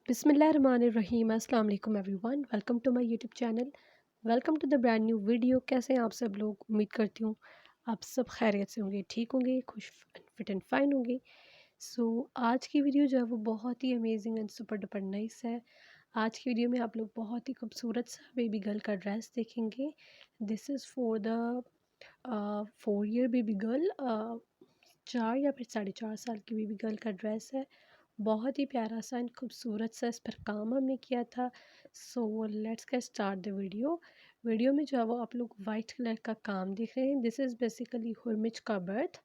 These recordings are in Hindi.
बिस्मिल्लाहिर्रहमानिर्रहीम अस्सलाम वालेकुम everyone, welcome to my YouTube channel. Welcome to the brand new video. कैसे हैं आप सब लोग? उम्मीद करती हूँ आप सब खैरियत से होंगे, ठीक होंगे, खुश फिट एंड फाइन होंगे। सो आज की वीडियो जो है वो बहुत ही amazing and super duper nice है। आज की वीडियो में आप लोग बहुत ही खूबसूरत सा बेबी गर्ल का ड्रेस देखेंगे। This is for the 4 year baby girl. 4 या फिर 4.5 साल की बेबी गर्ल का ड्रेस है। बहुत ही प्यारा सा एंड खूबसूरत सा इस पर काम हमने किया था। So let's get start the video. Video में जो है वो आप लोग वाइट कलर का काम देख रहे हैं। दिस इज़ बेसिकली हुरमिच का बर्थ।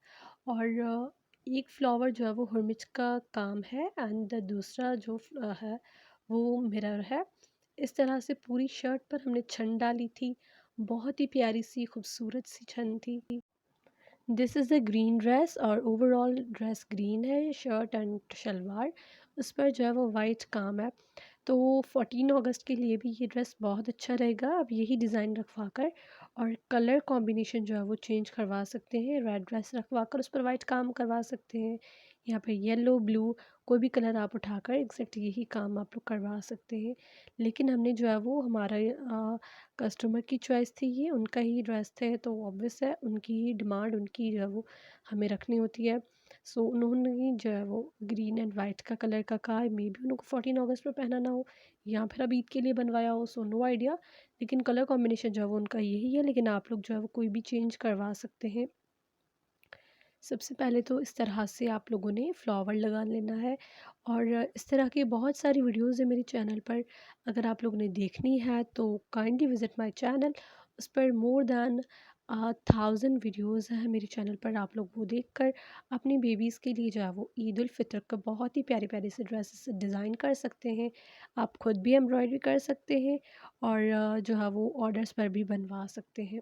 और एक फ्लावर जो है वो हुरमिच का काम है एंड दूसरा जो है वो मिरर है। इस तरह से पूरी शर्ट पर हमने छन डाली थी। बहुत ही प्यारी सी खूबसूरत सी छन थी। This is the green dress और ओवरऑल ड्रेस ग्रीन है, शर्ट एंड शलवार। उस पर जो है वो वाइट काम है। तो 14 अगस्त के लिए भी ये ड्रेस बहुत अच्छा रहेगा। आप यही डिज़ाइन रखवा कर और कलर कॉम्बिनेशन जो है वो चेंज करवा सकते हैं। रेड ड्रेस रखवा कर उस पर वाइट काम करवा सकते हैं, यहाँ पे येलो ब्लू कोई भी कलर आप उठाकर एग्जैक्ट यही काम आप लोग करवा सकते हैं। लेकिन हमने जो है वो हमारा कस्टमर की चॉइस थी, ये उनका ही ड्रेस थे तो ऑब्वियस है उनकी ही डिमांड उनकी जो है वो हमें रखनी होती है। सो उन्होंने ही जो है वो ग्रीन एंड वाइट का कलर का कहा। मे बी उनको 14 अगस्त पर पहना ना हो या फिर अब ईद के लिए बनवाया हो, सो नो आइडिया। लेकिन कलर कॉम्बिनेशन जो है वो उनका यही है, लेकिन आप लोग जो है वो कोई भी चेंज करवा सकते हैं। सबसे पहले तो इस तरह से आप लोगों ने फ्लावर लगा लेना है। और इस तरह की बहुत सारी वीडियोस है मेरे चैनल पर। अगर आप लोगों ने देखनी है तो काइंडली विज़िट माय चैनल। उस पर मोर दैन 1000 वीडियोस हैं मेरे चैनल पर। आप लोग वो देखकर अपनी बेबीज़ के लिए जो है वो ईद उल फितर का बहुत ही प्यारे प्यारे से ड्रेसेस डिज़ाइन कर सकते हैं। आप खुद भी एम्ब्रॉयडरी कर सकते हैं और जो है वो ऑर्डर्स पर भी बनवा सकते हैं।